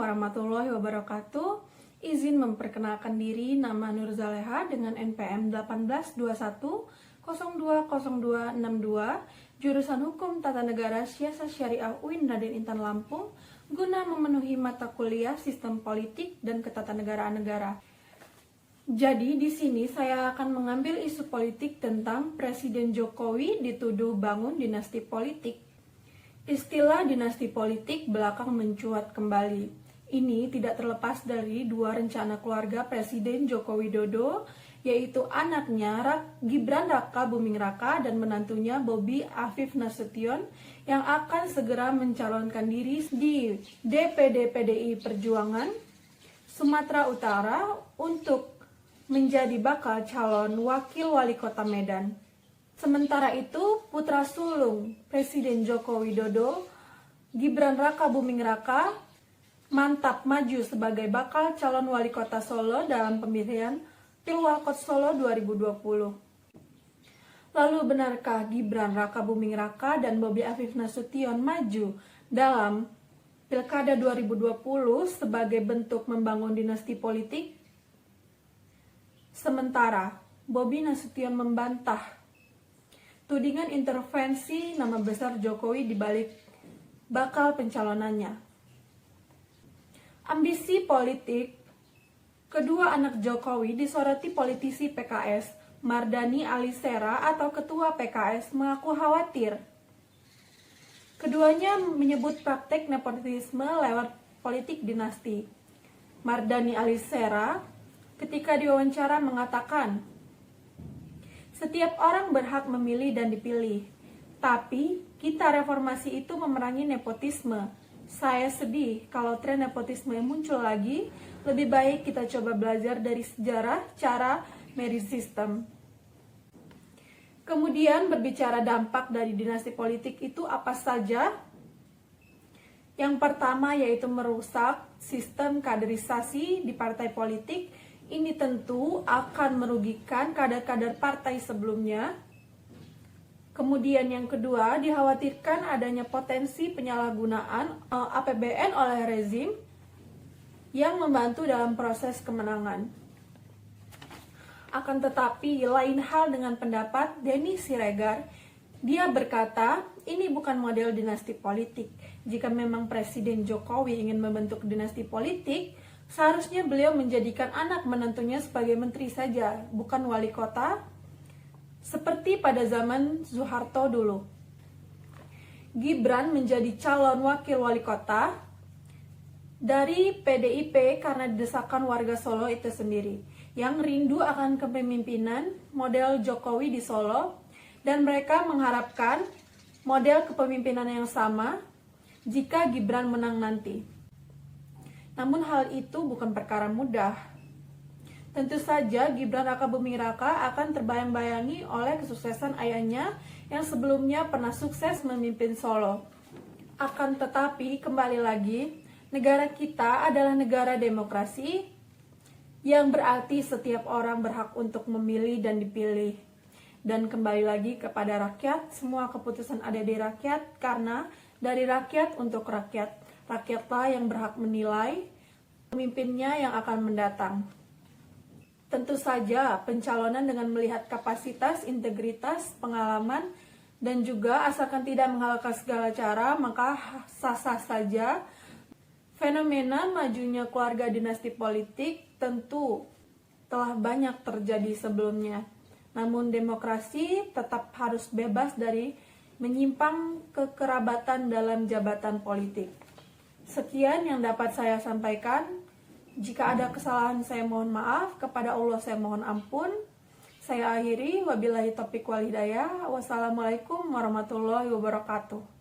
warahmatullahi wabarakatuh. Izin memperkenalkan diri, nama Nur Zaleha dengan NPM 1821020262, jurusan Hukum Tata Negara Siasat Syariah UIN Raden Intan Lampung, guna memenuhi mata kuliah Sistem Politik dan Ketatanegaraan Negara. Jadi di sini saya akan mengambil isu politik tentang Presiden Jokowi dituduh bangun dinasti politik. Istilah dinasti politik belakang mencuat kembali. Ini tidak terlepas dari dua rencana keluarga Presiden Joko Widodo, yaitu anaknya Gibran Raka Buming Raka dan menantunya Bobi Afif Nasution yang akan segera mencalonkan diri di DPD PDI Perjuangan Sumatera Utara untuk menjadi bakal calon wakil wali kota Medan. Sementara itu, putra sulung Presiden Joko Widodo, Gibran Raka Buming Raka, mantap maju sebagai bakal calon wali kota Solo dalam pemilihan Pilwalkot Solo 2020. Lalu benarkah Gibran Raka Buming Raka dan Bobi Afif Nasution maju dalam Pilkada 2020 sebagai bentuk membangun dinasti politik? Sementara Bobi Nasution membantah tudingan intervensi nama besar Jokowi di balik bakal pencalonannya. Ambisi politik kedua anak Jokowi disoroti politisi PKS Mardhani Alisera atau ketua PKS mengaku khawatir. Keduanya menyebut praktek nepotisme lewat politik dinasti. Mardhani Alisera ketika diwawancara mengatakan, setiap orang berhak memilih dan dipilih, tapi kita reformasi itu memerangi nepotisme. Saya sedih kalau tren nepotisme yang muncul lagi. Lebih baik kita coba belajar dari sejarah cara merit system. Kemudian berbicara dampak dari dinasti politik itu apa saja? Yang pertama yaitu merusak sistem kaderisasi di partai politik. Ini tentu akan merugikan kader-kader partai sebelumnya. Kemudian yang kedua, dikhawatirkan adanya potensi penyalahgunaan APBN oleh rezim yang membantu dalam proses kemenangan. Akan tetapi, lain hal dengan pendapat Denny Siregar. Dia berkata, ini bukan model dinasti politik. Jika memang Presiden Jokowi ingin membentuk dinasti politik, seharusnya beliau menjadikan anak menantunya sebagai menteri saja, bukan wali kota, seperti pada zaman Soeharto dulu. Gibran menjadi calon wakil wali kota dari PDIP karena desakan warga Solo itu sendiri, yang rindu akan kepemimpinan model Jokowi di Solo, dan mereka mengharapkan model kepemimpinan yang sama jika Gibran menang nanti. Namun hal itu bukan perkara mudah. Tentu saja Gibran Raka Buming Raka akan terbayang-bayangi oleh kesuksesan ayahnya yang sebelumnya pernah sukses memimpin Solo. Akan tetapi kembali lagi, negara kita adalah negara demokrasi yang berarti setiap orang berhak untuk memilih dan dipilih. Dan kembali lagi kepada rakyat, semua keputusan ada di rakyat karena dari rakyat untuk rakyat. Rakyatlah yang berhak menilai pemimpinnya yang akan mendatang. Tentu saja pencalonan dengan melihat kapasitas, integritas, pengalaman, dan juga asalkan tidak menghalalkan segala cara, maka sah-sah saja. Fenomena majunya keluarga dinasti politik tentu telah banyak terjadi sebelumnya. Namun demokrasi tetap harus bebas dari menyimpang kekerabatan dalam jabatan politik. Sekian yang dapat saya sampaikan. Jika ada kesalahan saya mohon maaf, kepada Allah saya mohon ampun. Saya akhiri, wabillahi taufiq wal hidayah. Wassalamualaikum warahmatullahi wabarakatuh.